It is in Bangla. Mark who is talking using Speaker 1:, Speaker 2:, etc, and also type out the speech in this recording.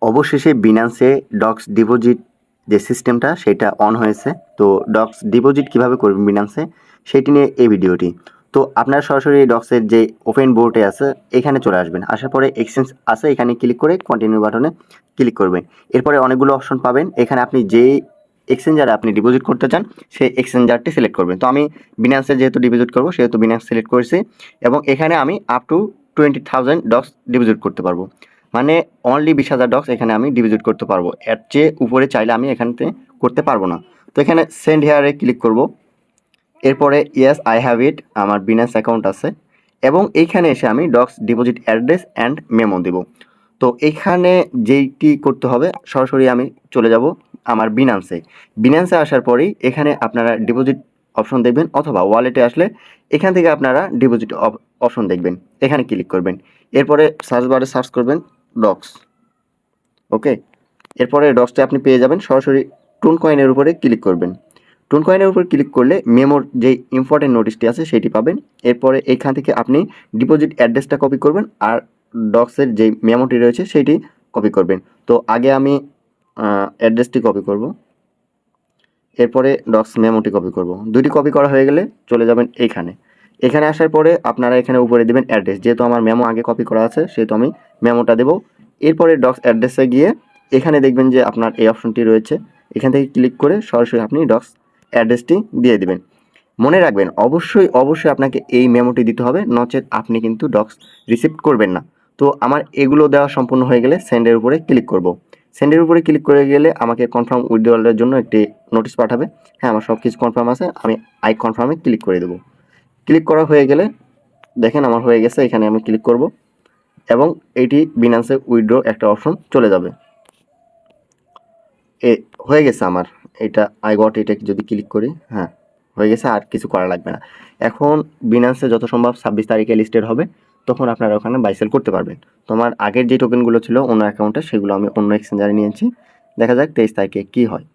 Speaker 1: অবশেষে বিনান্সে ডক্স ডিপোজিট যে সিস্টেমটা সেটা অন হয়েছে। তো ডক্স ডিপোজিট কিভাবে করবেন বিনান্সে সেটি নিয়ে এই ভিডিওটি। তো আপনারা সরাসরি ডক্সের যে ওপেন বোর্ডে আছে এখানে চলে আসবেন। আসার পরে এক্সচেঞ্জ আছে এখানে ক্লিক করে কন্টিনিউ বাটনে ক্লিক করবেন। এরপরে অনেকগুলো অপশন পাবেন। এখানে আপনি যেই এক্সচেঞ্জারে আপনি ডিপোজিট করতে চান সেই এক্সচেঞ্জারটি সিলেক্ট করবেন। তো আমি বিনান্সে যেহেতু ডিপোজিট করবো সেহেতু বিনান্স সিলেক্ট করেছি এবং এখানে আমি আপ টু 20,000 ডক্স ডিপোজিট করতে পারবো। মানে অনলি 20,000 ডক্স এখানে আমি ডিপোজিট করতে পারবো। এর চেয়ে উপরে চাইলে আমি এখানতে করতে পারবো না। তো এখানে সেন্ড হেয়ারে ক্লিক করব। এরপরে ইয়েস আই হ্যাভ ইট, আমার বিনান্স অ্যাকাউন্ট আছে এবং এইখানে এসে আমি docs deposit address and memo দেব। তো এখানে যেইটি করতে হবে সরাসরি আমি চলে যাব আমার বিনান্সে। বিনান্সে আসার পরেই এখানে আপনারা ডিপোজিট অপশন দেখবেন অথবা ওয়ালেটে আসলে এখান থেকে আপনারা ডিপোজিট অপশন দেখবেন, এখানে ক্লিক করবেন। এরপরে সার্চ বারে সার্চ করবেন ডক্স। ওকে, এরপরে ডক্সটা আপনি পেয়ে যাবেন। সরাসরি টুন কয়েনের উপরে ক্লিক করবেন। টুন কয়েনের উপর ক্লিক করলে মেমোর যে ইম্পর্টেন্ট নোটিশটি আছে সেটি পাবেন। এরপরে এইখান থেকে আপনি ডিপোজিট অ্যাড্রেসটা কপি করবেন আর ডক্সের যে মেমোটি রয়েছে সেটি কপি করবেন। তো আগে আমি অ্যাড্রেসটি কপি করব, এরপরে ডক্স মেমোটি কপি করব। দুটি কপি করা হয়ে গেলে চলে যাবেন এইখানে। এখানে আসার পরে আপনারা এখানে উপরে দেবেন অ্যাড্রেস। যেহেতু আমার মেমো আগে কপি করা আছে সেহেতু আমি মেমোটা দেবো। এরপরে ডক্স অ্যাড্রেসে গিয়ে এখানে দেখবেন যে আপনার এই অপশনটি রয়েছে, এখান থেকে ক্লিক করে সরাসরি আপনি ডক্স অ্যাড্রেসটি দিয়ে দিবেন। মনে রাখবেন অবশ্যই আপনাকে এই মেমোটি দিতে হবে, নচেত আপনি কিন্তু ডক্স রিসিভ করবেন না। তো আমার এগুলো দেওয়া সম্পূর্ণ হয়ে গেলে সেন্ডের উপরে ক্লিক করব। সেন্ডের উপরে ক্লিক করে গেলে আমাকে কনফার্ম উইথড্রয়ালের জন্য একটি নোটিশ পাঠাবে। হ্যাঁ, আমার সব কিছু কনফার্ম আছে, আমি আই কনফার্মে ক্লিক করে দেবো। ক্লিক করা হয়ে গেলে দেখেন আমার হয়ে গেছে, এখানে আমি ক্লিক করব এবং এইটি বিনান্সে উইথড্র একটা অপশন চলে যাবে। হয়ে গেছে আমার এটা, আই গট এটা যদি ক্লিক করি, হ্যাঁ হয়ে গেছে, আর কিছু করা লাগবে না। এখন বিনান্সে যত সম্ভব 26 তারিখে লিস্টেড হবে, তখন আপনারা ওখানে বাই সেল করতে পারবেন। তোমার আগের যে টোকেনগুলো ছিল অন্য অ্যাকাউন্টে সেগুলো আমি অন্য এক্সচেঞ্জারে নিয়েছি, দেখা যাক 23 তারিখে কী হয়।